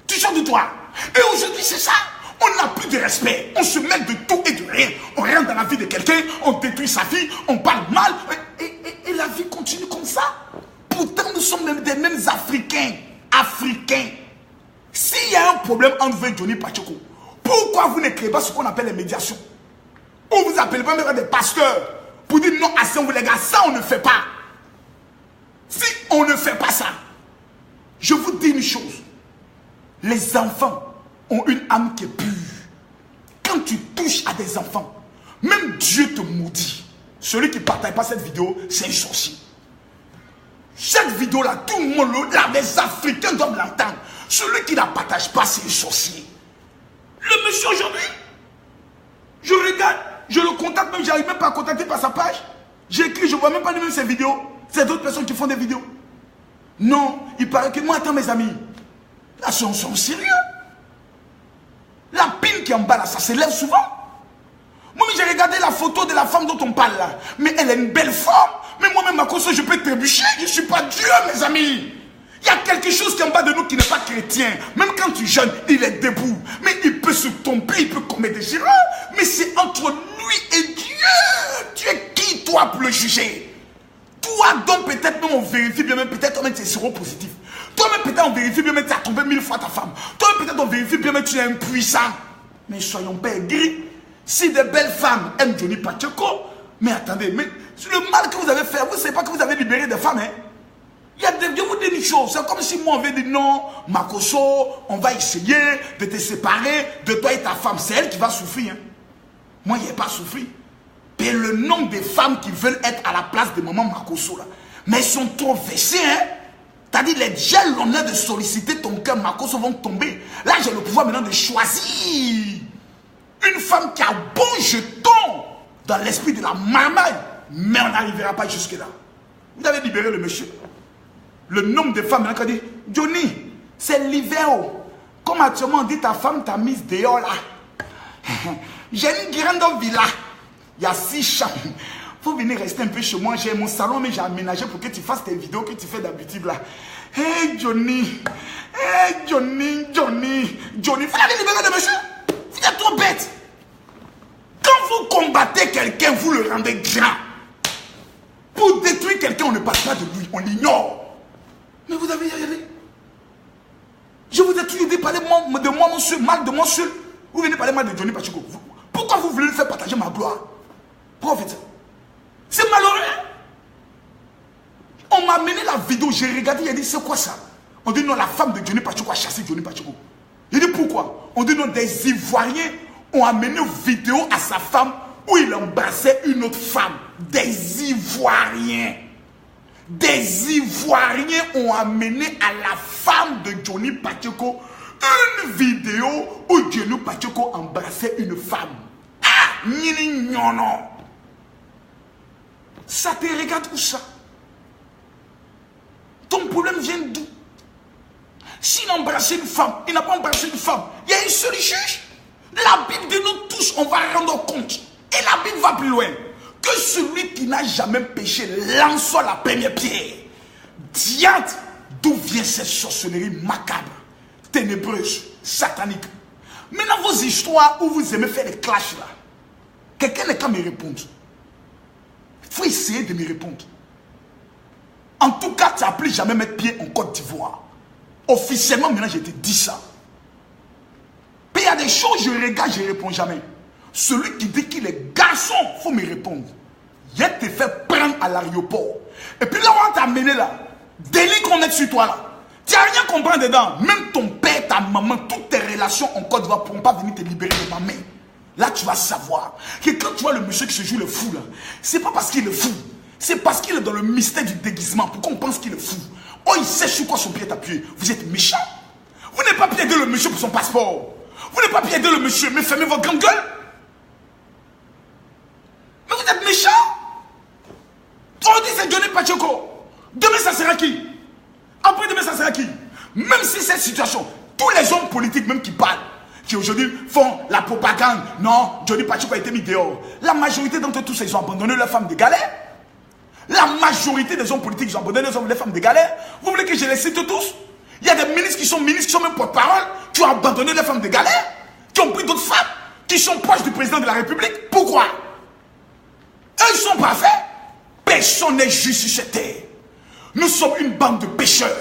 Tu sors de toi. Et aujourd'hui, c'est ça. On n'a plus de respect. On se mêle de tout et de rien. On rentre dans la vie de quelqu'un, on détruit sa vie, on parle mal. Et la vie continue comme ça. Pourtant, nous sommes même des mêmes Africains. Africains. S'il y a un problème entre vous et Johnny Pacheco, pourquoi vous ne créez pas ce qu'on appelle les médiations? On vous appelle pas même des pasteurs pour dire non à ça, vous les gars, ça on ne fait pas. Si on ne fait pas ça, je vous dis une chose. Les enfants ont une âme qui est pure. Quand tu touches à des enfants, même Dieu te maudit. Celui qui ne partage pas cette vidéo, c'est un sorcier. Cette vidéo-là, tout le monde, les Africains doivent l'entendre. Celui qui ne la partage pas, c'est un sorcier. Le monsieur aujourd'hui, je regarde, je le contacte même, j'arrive même pas à contacter par sa page. J'écris, je ne vois même pas lui-même ses vidéos. C'est d'autres personnes qui font des vidéos. Non, il paraît que moi, attends mes amis, là, ils sont sérieux. La pine qui est en bas là, ça s'élève souvent. Moi, j'ai regardé la photo de la femme dont on parle là. Mais elle a une belle forme. Mais moi-même, à cause de ça, je peux trébucher. Je ne suis pas Dieu, mes amis. Il y a quelque chose qui est en bas de nous qui n'est pas chrétien. Même quand tu jeûnes, il est debout. Mais il peut se tomber, il peut commettre des erreurs. Mais c'est entre lui et Dieu. Tu es qui, toi, pour le juger? Toi, donc, peut-être même on vérifie bien, même peut-être même tu es séropositif. Toi-même, peut-être on vérifie bien, mais tu as trompé 1000 fois ta femme. Toi-même, peut-être on vérifie bien, mais tu es impuissant. Mais soyons pas aigris. Si des belles femmes aiment Johnny Pacheco, mais attendez, mais le mal que vous avez fait, vous ne savez pas que vous avez libéré des femmes, hein? Il y a des, je vous dis une chose, c'est comme si moi on avait dit non, Makosso, on va essayer de te séparer de toi et ta femme. C'est elle qui va souffrir. Hein? Moi, il n'y a pas souffert. Et le nombre de femmes qui veulent être à la place de maman Makosso, là, mais elles sont trop vexées, hein? C'est-à-dire, les déjà l'honneur de solliciter ton cœur, Makosso vont tomber. Là, j'ai le pouvoir maintenant de choisir une femme qui a bon jeton dans l'esprit de la marmaille. Mais on n'arrivera pas jusque-là. Vous avez libéré le monsieur. Le nombre de femmes qui ont dit, Johnny, c'est l'hiver. Comme actuellement on dit, ta femme t'a mise dehors là. J'ai une grande villa. Il y a 6 chambres. Il faut venir rester un peu chez moi. J'ai mon salon, mais j'ai aménagé pour que tu fasses tes vidéos que tu fais d'habitude là. Hey Johnny. Hey Johnny. Johnny. Johnny. Il fallait libérer le monsieur. trop bête. Quand vous combattez quelqu'un, vous le rendez grand. Pour détruire quelqu'un, on ne parle pas de lui, on l'ignore. Mais vous avez y arrivé. Je vous ai toujours dit, parlez de moi, monsieur, mal de moi seul. Vous venez parler mal de Johnny Pacheco. Pourquoi vous voulez le faire partager ma gloire? Pourquoi vous faites ça? C'est malheureux. On m'a amené la vidéo, j'ai regardé, il a dit, c'est quoi ça? On dit non, la femme de Johnny Pacheco a chassé Johnny Pacheco. Il dit pourquoi? On dit non, des Ivoiriens ont amené une vidéo à sa femme où il embrassait une autre femme. Des Ivoiriens. Des Ivoiriens ont amené à la femme de Johnny Pacheco une vidéo où Johnny Pacheco embrassait une femme. Ah, nini nyono. Ça te regarde où ça? Ton problème vient d'où? S'il a embrassé une femme, il n'a pas embrassé une femme, il y a une seule juge. La Bible de nous tous, on va rendre compte. Et la Bible va plus loin. Que celui qui n'a jamais péché lance la première pierre. Diante, d'où vient cette sorcellerie macabre, ténébreuse, satanique? Maintenant, vos histoires où vous aimez faire des clashs là, quelqu'un n'est qu'à me répondre. Il faut essayer de me répondre. En tout cas, tu n'as plus jamais mettre pied en Côte d'Ivoire. Officiellement, maintenant, je te dis ça. Puis il y a des choses, je regarde, je ne réponds jamais. Celui qui dit qu'il est garçon, il faut me répondre. Il te fait prendre à l'aéroport. Et puis là, on va t'amener là. Délit qu'on est sur toi là. Tu n'as rien compris dedans. Même ton père, ta maman, toutes tes relations en Côte d'Ivoire ne pourront pas venir te libérer de ma main. Là, tu vas savoir que quand tu vois le monsieur qui se joue le fou là, c'est pas parce qu'il est fou. C'est parce qu'il est dans le mystère du déguisement. Pourquoi on pense qu'il est fou? Oh, il sait sur quoi son pied est appuyé. Vous êtes méchant. Vous n'avez pas pu aider le monsieur pour son passeport. Vous n'avez pas pu aider le monsieur, mais fermez votre grande gueule. Mais vous êtes méchant. Aujourd'hui, c'est Johnny Pacheco. Demain, ça sera qui? Après demain, ça sera qui? Même si cette situation, tous les hommes politiques même qui parlent, qui aujourd'hui font la propagande, non, Johnny Pacheco a été mis dehors. La majorité d'entre tous, ils ont abandonné leurs femmes de galère. La majorité des hommes politiques, ils ont abandonné les femmes de galère. Vous voulez que je les cite tous? Il y a des ministres qui sont même porte-parole, qui ont abandonné les femmes de galère, qui ont pris d'autres femmes, qui sont proches du président de la République. Pourquoi? Eux, ils sont parfaits. Personne n'est juste sur cette terre. Nous sommes une bande de pécheurs.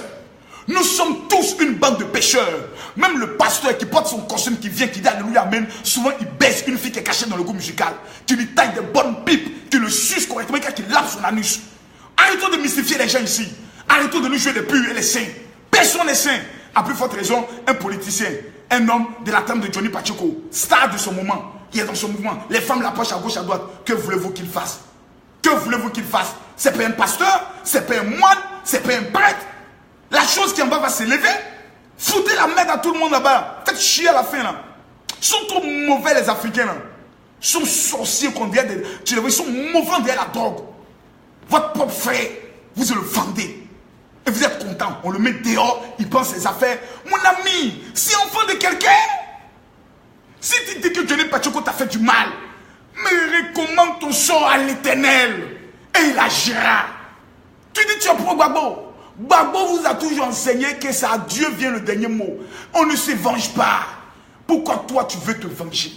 Nous sommes tous une bande de pécheurs. Même le pasteur qui porte son costume, qui vient, qui dit Alléluia, Amen, souvent il baisse une fille qui est cachée dans le groupe musical, qui lui taille des bonnes pipes, qui le suce correctement, qui lave son anus. Arrêtons de mystifier les gens ici. Arrêtons de nous jouer les purs et les saints. Personne n'est saint. À plus forte raison, un politicien, un homme de la trame de Johnny Pacheco, star de son moment, qui est dans son mouvement. Les femmes l'approchent à gauche, à droite. Que voulez-vous qu'il fasse? Que voulez-vous qu'il fasse? C'est pas un pasteur, c'est pas un moine, c'est pas un prêtre. La chose qui en bas va s'élever. Foutez la merde à tout le monde là-bas. Faites chier à la fin là. Ils sont trop mauvais les Africains là. Ils sont sorciers qu'on dirait des... Tu les vois, ils sont mauvais derrière la drogue. Votre propre frère, vous le vendez. Et vous êtes content. On le met dehors, il pense ses affaires. Mon ami, c'est enfant de quelqu'un. Si tu dis que Johnny Pacheco t'a fait du mal, mais recommande ton sort à l'Éternel. Et il agira. Tu dis tu es pro Gbagbo. Gbagbo vous a toujours enseigné que c'est à Dieu vient le dernier mot. On ne se venge pas. Pourquoi toi tu veux te venger?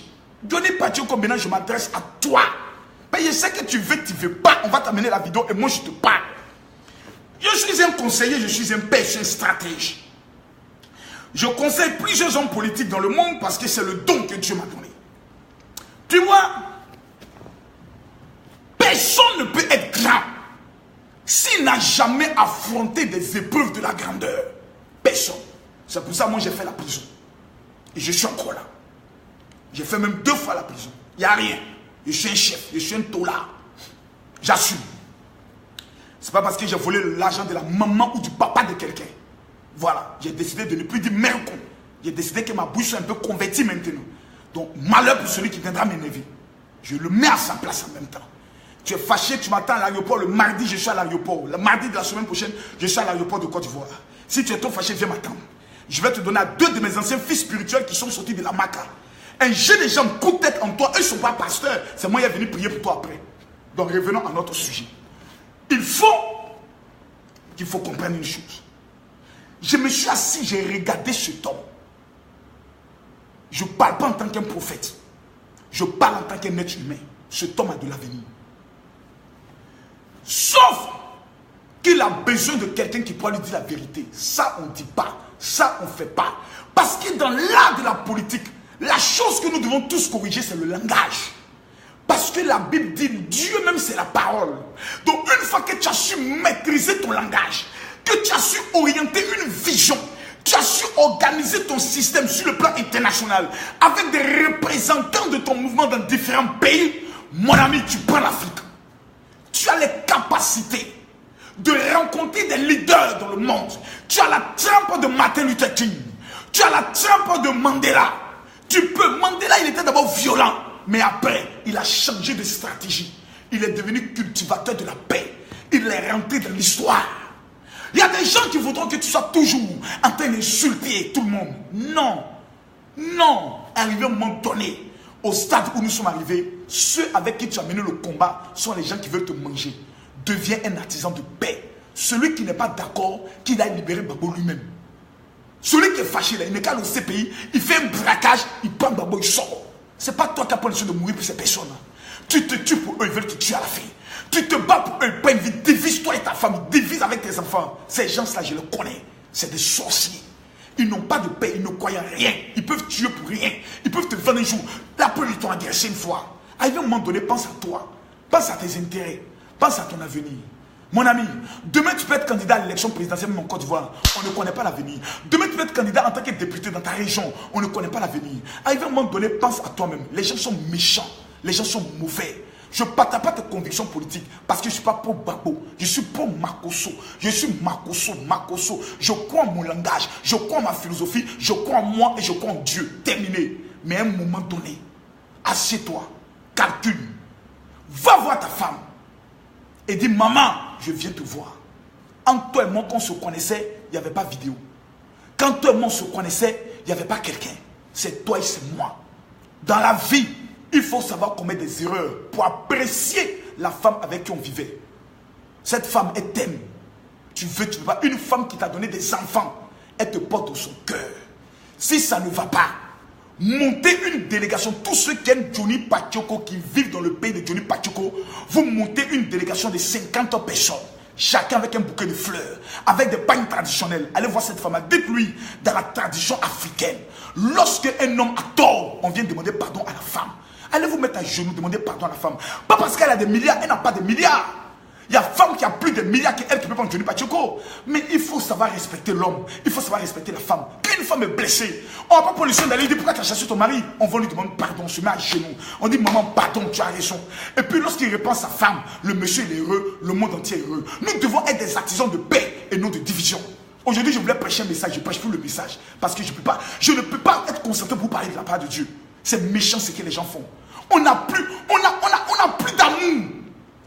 Johnny Pacheco, maintenant je m'adresse à toi. Mais je sais que tu veux pas. On va t'amener la vidéo et moi je te parle. Je suis un conseiller, je suis un père, je suis un stratège. Je conseille plusieurs hommes politiques dans le monde parce que c'est le don que Dieu m'a donné. Tu vois, personne ne peut être grand s'il n'a jamais affronté des épreuves de la grandeur. Personne. C'est pour ça que moi j'ai fait la prison. Et je suis encore là. J'ai fait même 2 fois la prison. Il n'y a rien. Je suis un chef, je suis un tolard. J'assume. C'est pas parce que j'ai volé l'argent de la maman ou du papa de quelqu'un. Voilà. J'ai décidé de ne plus dire merde. J'ai décidé que ma bouche soit un peu convertie maintenant. Donc malheur pour celui qui viendra m'énerver. Je le mets à sa place en même temps. Tu es fâché, tu m'attends à l'aéroport. Le mardi, je suis à l'aéroport. Le mardi de la semaine prochaine, je suis à l'aéroport de Côte d'Ivoire. Si tu es trop fâché, viens m'attendre. Je vais te donner à 2 de mes anciens fils spirituels qui sont sortis de la Maca. Un jeune des gens coup de tête en toi. Eux ne sont pas pasteurs. C'est moi qui est venu prier pour toi après. Donc revenons à notre sujet. Il faut comprendre une chose. Je me suis assis, j'ai regardé cet homme. Je ne parle pas en tant qu'un prophète. Je parle en tant qu'un être humain. Cet homme a de l'avenir. Sauf qu'il a besoin de quelqu'un qui pourra lui dire la vérité. Ça, on ne dit pas. Ça, on ne fait pas. Parce que dans l'art de la politique, la chose que nous devons tous corriger, c'est le langage. Parce que la Bible dit, Dieu même, c'est la parole. Donc, une fois que tu as su maîtriser ton langage, que tu as su orienter une vision, tu as su organiser ton système sur le plan international, avec des représentants de ton mouvement dans différents pays, mon ami, tu prends l'Afrique. Tu as les capacités de rencontrer des leaders dans le monde. Tu as la trempe de Martin Luther King. Tu as la trempe de Mandela. Mandela, il était d'abord violent, mais après, il a changé de stratégie. Il est devenu cultivateur de la paix. Il est rentré dans l'histoire. Il y a des gens qui voudront que tu sois toujours en train d'insulter tout le monde. Non. Non. Arrivé au moment donné, au stade où nous sommes arrivés, ceux avec qui tu as mené le combat sont les gens qui veulent te manger. Deviens un artisan de paix. Celui qui n'est pas d'accord, qu'il a libéré Babo lui-même. Celui qui est fâché, là, il n'est qu'à le CPI, il fait un braquage, il prend Babo, il sort. Ce n'est pas toi qui as pas le choix de mourir pour ces personnes. Tu te tues pour eux, ils veulent te tuer à la fin. Tu te bats pour eux, ils prennent vie, divise-toi et ta famille, divise avec tes enfants. Ces gens-là, je les connais. C'est des sorciers. Ils n'ont pas de paix, ils ne croient en rien. Ils peuvent tuer pour rien. Ils peuvent te vendre un jour. La peur, ils t'ont agressé une fois. À un moment donné, pense à toi. Pense à tes intérêts. Pense à ton avenir. Mon ami, demain tu peux être candidat à l'élection présidentielle même en Côte d'Ivoire. On ne connaît pas l'avenir. Demain tu peux être candidat en tant que député dans ta région. On ne connaît pas l'avenir. À un moment donné, pense à toi-même. Les gens sont méchants. Les gens sont mauvais. Je ne partage pas tes convictions politiques parce que je ne suis pas pour Babo. Je suis pour Makosso. Je suis Makosso. Je crois en mon langage. Je crois en ma philosophie. Je crois en moi et je crois en Dieu. Terminé. Mais à un moment donné, assieds-toi. Calcule. Va voir ta femme. Et dis, maman, je viens te voir. Entre toi et moi, quand on se connaissait, il n'y avait pas vidéo. Quand toi et moi, on se connaissait, il n'y avait pas quelqu'un. C'est toi et c'est moi. Dans la vie, il faut savoir commettre des erreurs pour apprécier la femme avec qui on vivait. Cette femme, elle t'aime. Tu veux pas. Une femme qui t'a donné des enfants, elle te porte dans son cœur. Si ça ne va pas, montez une délégation. Tous ceux qui aiment Johnny Pacheco, qui vivent dans le pays de Johnny Pacheco, vous montez une délégation de 50 personnes. Chacun avec un bouquet de fleurs, avec des pagnes traditionnelles. Allez voir cette femme. Dites-lui, dans la tradition africaine, lorsque un homme a tort, on vient demander pardon à la femme. Allez vous mettre à genoux, demander pardon à la femme. Pas parce qu'elle a des milliards, elle n'a pas de milliards. Il y a une femme qui a plus de milliards qu'elle qui peut prendre Johnny Pacheco. Mais il faut savoir respecter l'homme. Il faut savoir respecter la femme. Quand une femme est blessée, on n'a pas pour le soin d'aller dire pourquoi tu as chassé ton mari. On va lui demander pardon, on se met à genoux. On dit maman, pardon, tu as raison. Et puis lorsqu'il répond à sa femme, le monsieur il est heureux, le monde entier est heureux. Nous devons être des artisans de paix et non de division. Aujourd'hui, je voulais prêcher un message, je prêche plus le message. Parce que je ne peux pas être concentré pour parler de la part de Dieu. C'est méchant ce que les gens font. On n'a plus d'amour.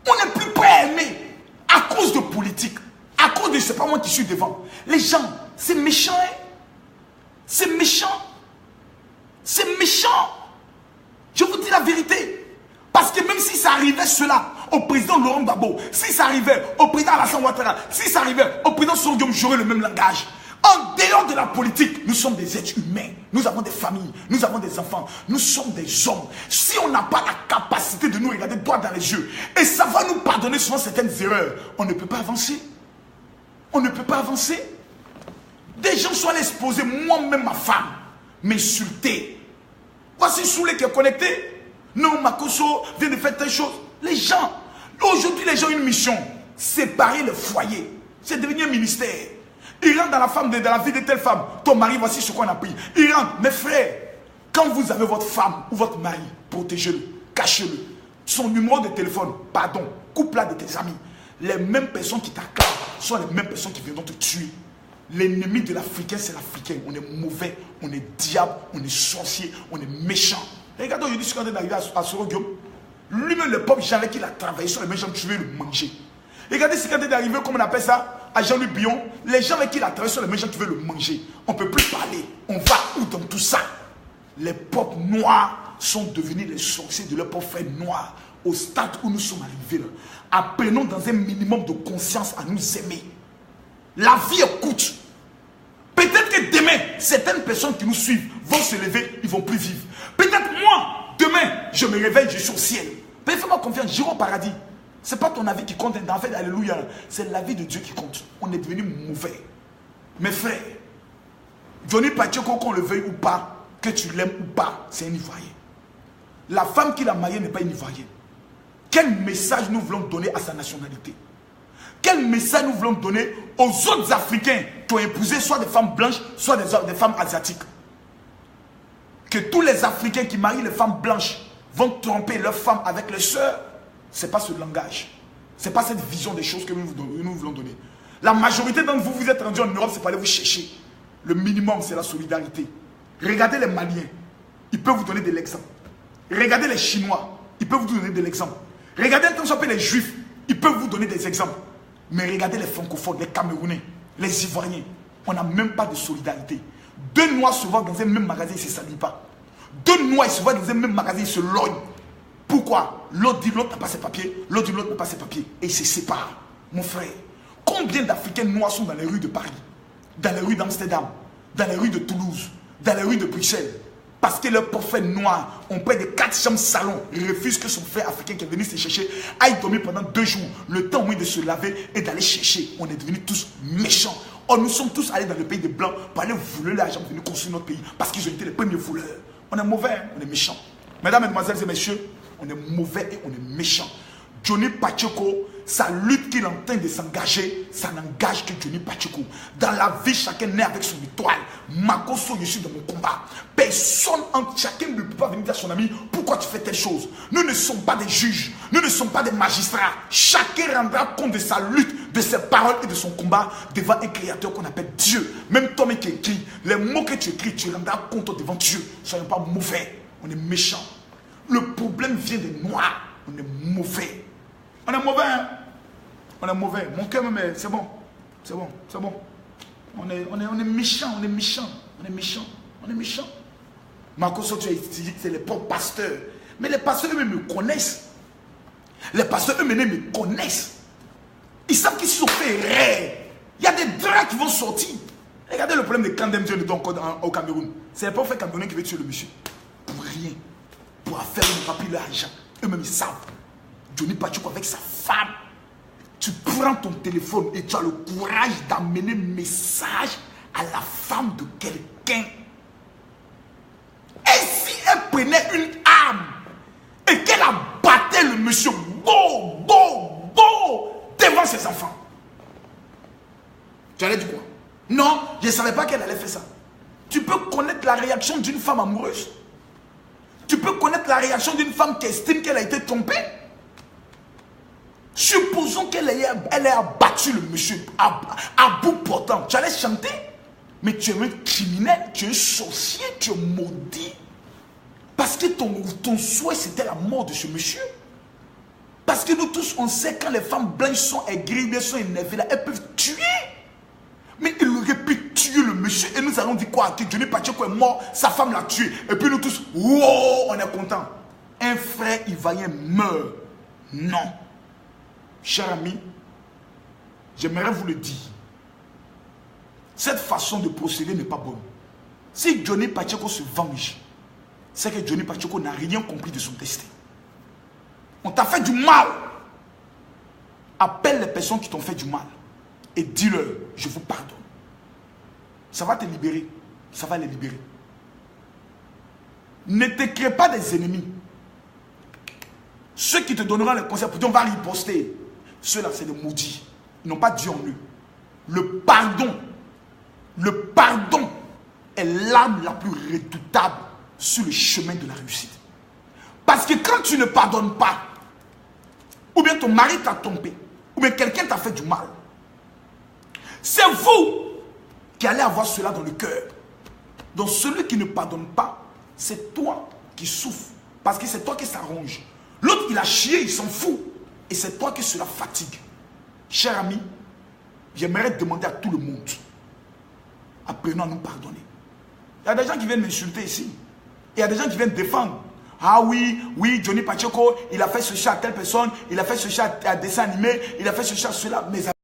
On n'est plus prêt à aimer. À cause de politique. À cause de c'est pas moi qui suis devant. Les gens, c'est méchant. Hein? C'est méchant. C'est méchant. Je vous dis la vérité. Parce que même si ça arrivait cela au président Laurent Gbagbo, si ça arrivait au président Alassane Ouattara, si ça arrivait au président Sonko Diom, j'aurais le même langage. En dehors de la politique, nous sommes des êtres humains. Nous avons des familles, nous avons des enfants, nous sommes des hommes. Si on n'a pas la capacité de nous regarder droit dans les yeux, et ça va nous pardonner souvent certaines erreurs, on ne peut pas avancer. On ne peut pas avancer. Des gens sont allés se poser, moi-même ma femme, m'insulter. Voici Soulé qui est connecté. Non, Makosso vient de faire telle chose. Les gens, aujourd'hui les gens ont une mission, séparer le foyer. C'est devenu un ministère. Il rentre dans la femme, dans la vie de telle femme. Ton mari, voici ce qu'on a pris. Il rentre. Mes frères, quand vous avez votre femme ou votre mari, protégez-le, cachez-le. Son numéro de téléphone, pardon, coupe-la de tes amis. Les mêmes personnes qui t'acclament sont les mêmes personnes qui viendront te tuer. L'ennemi de l'Africain, c'est l'Africain. On est mauvais, on est diable, on est sorcier, on est méchant. Regardez aujourd'hui ce qu'on est arrivé à Soro Guillaume. Lui-même, le pauvre gens avec qui il a travaillé sur les mêmes gens qui veulent le manger. Regardez ce qui est arrivé, comme on appelle ça, à Jean-Louis Billon. Les gens avec qui il a travaillé sont les mêmes gens qui veulent le manger. On ne peut plus parler. On va où dans tout ça? Les peuples noirs sont devenus les sorciers de leurs pauvres frères noirs. Au stade où nous sommes arrivés là. Apprenons dans un minimum de conscience à nous aimer. La vie est courte. Peut-être que demain, certaines personnes qui nous suivent vont se lever, ils ne vont plus vivre. Peut-être moi, Demain, je me réveille, je suis au ciel. Mais fais-moi confiance, j'irai au paradis. Ce n'est pas ton avis qui compte, en fait, alléluia. C'est l'avis de Dieu qui compte. On est devenu mauvais. Mes frères, Johnny Pacheco, qu'on le veuille ou pas, que tu l'aimes ou pas, c'est un Ivoirien. La femme qui l'a marié n'est pas une Ivoirienne. Quel message nous voulons donner à sa nationalité? Quel message nous voulons donner aux autres Africains qui ont épousé soit des femmes blanches, soit des femmes asiatiques? Que tous les Africains qui marient les femmes blanches vont tromper leurs femmes avec leurs sœurs, ce n'est pas ce langage. Ce n'est pas cette vision des choses que nous voulons donner. La majorité d'entre vous, vous êtes rendus en Europe, c'est pour aller vous chercher. Le minimum, c'est la solidarité. Regardez les Maliens, ils peuvent vous donner de l'exemple. Regardez les Chinois, ils peuvent vous donner de l'exemple. Regardez tant soit les Juifs, ils peuvent vous donner des exemples. Mais regardez les francophones, les Camerounais, les Ivoiriens, on n'a même pas de solidarité. Deux Noirs se voient dans un même magasin, ils ne se saluent pas. Deux Noirs se voient dans un même magasin, ils se lognent. Pourquoi? L'autre dit l'autre n'a pas ses papiers, l'autre dit l'autre n'a pas ses papiers. Et ils se séparent. Mon frère, combien d'Africains noirs sont dans les rues de Paris, dans les rues d'Amsterdam, dans les rues de Toulouse, dans les rues de Bruxelles? Parce que leurs prophètes noirs ont près de 4 chambres salon. Ils refusent que son frère africain qui est venu se chercher aille dormir pendant 2 jours. Le temps au moins de se laver et d'aller chercher. On est devenus tous méchants. Or, nous sommes tous allés dans le pays des Blancs pour aller voler l'argent pour venir construire notre pays. Parce qu'ils ont été les premiers voleurs. On est mauvais, hein? On est méchants. Mesdames, mesdemoiselles et messieurs, on est mauvais et on est méchants. Johnny Pacheco, sa lutte qu'il est en train de s'engager, ça n'engage que Johnny Pacheco. Dans la vie, chacun naît avec son étoile. Makoso, je suis dans mon combat. Personne, chacun ne peut pas venir dire à son ami, pourquoi tu fais telle chose? Nous ne sommes pas des juges, nous ne sommes pas des magistrats. Chacun rendra compte de sa lutte, de ses paroles et de son combat devant un créateur qu'on appelle Dieu. Même toi qui écris, les mots que tu écris, tu rendras compte devant Dieu. Soyons pas mauvais, on est méchants. Le problème vient des Noirs, on est mauvais. On est mauvais, hein? On est mauvais. Mon cœur me met, c'est bon. C'est bon, c'est bon. On est méchants, on est méchants. On est méchants, on est méchants. Makoso, tu as dit que c'est les pauvres pasteurs. Mais les pasteurs eux-mêmes me connaissent. Les pasteurs eux-mêmes me connaissent. Ils savent qu'ils se sont fait rare. Il y a des draps qui vont sortir. Regardez le problème de Kandem Dieu au Cameroun. C'est les pauvres Camerounais qui veulent tuer le monsieur. Pour rien. Pour faire une rapide l'argent. Eux-mêmes ils savent. Johnny Pacheco avec sa femme. Tu prends ton téléphone et tu as le courage d'amener un message à la femme de quelqu'un. Et si elle prenait une arme et qu'elle abattait le monsieur devant ses enfants, tu allais dire quoi? Non, je ne savais pas qu'elle allait faire ça. Tu peux connaître la réaction d'une femme amoureuse. Tu peux connaître la réaction d'une femme qui estime qu'elle a été trompée. Supposons qu'elle ait abattu le monsieur à bout portant. Tu allais chanter, mais tu es un criminel, tu es un sorcier, tu es maudit. Parce que ton souhait, c'était la mort de ce monsieur. Parce que nous tous, on sait quand les femmes blanches sont aigries, elles sont énervées, là, elles peuvent tuer. Mais il aurait pu tuer le monsieur. Et nous allons dire quoi? Que Johnny Pacheco est mort, sa femme l'a tué. Et puis nous tous, wow, on est contents. Un frère ivoirien meurt. Non. Cher ami, j'aimerais vous le dire. Cette façon de procéder n'est pas bonne. Si Johnny Pacheco se venge, c'est que Johnny Pacheco n'a rien compris de son destin. On t'a fait du mal. Appelle les personnes qui t'ont fait du mal et dis-leur, je vous pardonne. Ça va te libérer. Ça va les libérer. Ne te crée pas des ennemis. Ceux qui te donneront les conseils pour dire on va riposter. Ceux-là, c'est des maudits. Ils n'ont pas Dieu en eux. Le pardon est l'arme la plus redoutable sur le chemin de la réussite. Parce que quand tu ne pardonnes pas, ou bien ton mari t'a trompé, ou bien quelqu'un t'a fait du mal, c'est vous qui allez avoir cela dans le cœur. Donc celui qui ne pardonne pas, c'est toi qui souffres. Parce que c'est toi qui s'arrange. L'autre, il a chié, il s'en fout. Et c'est toi qui cela fatigue. Cher ami, j'aimerais demander à tout le monde, apprenons à nous pardonner. Il y a des gens qui viennent m'insulter ici. Il y a des gens qui viennent défendre. Ah oui, Johnny Pacheco, il a fait ceci à telle personne, il a fait ceci à dessin animé, il a fait ceci à cela. Mais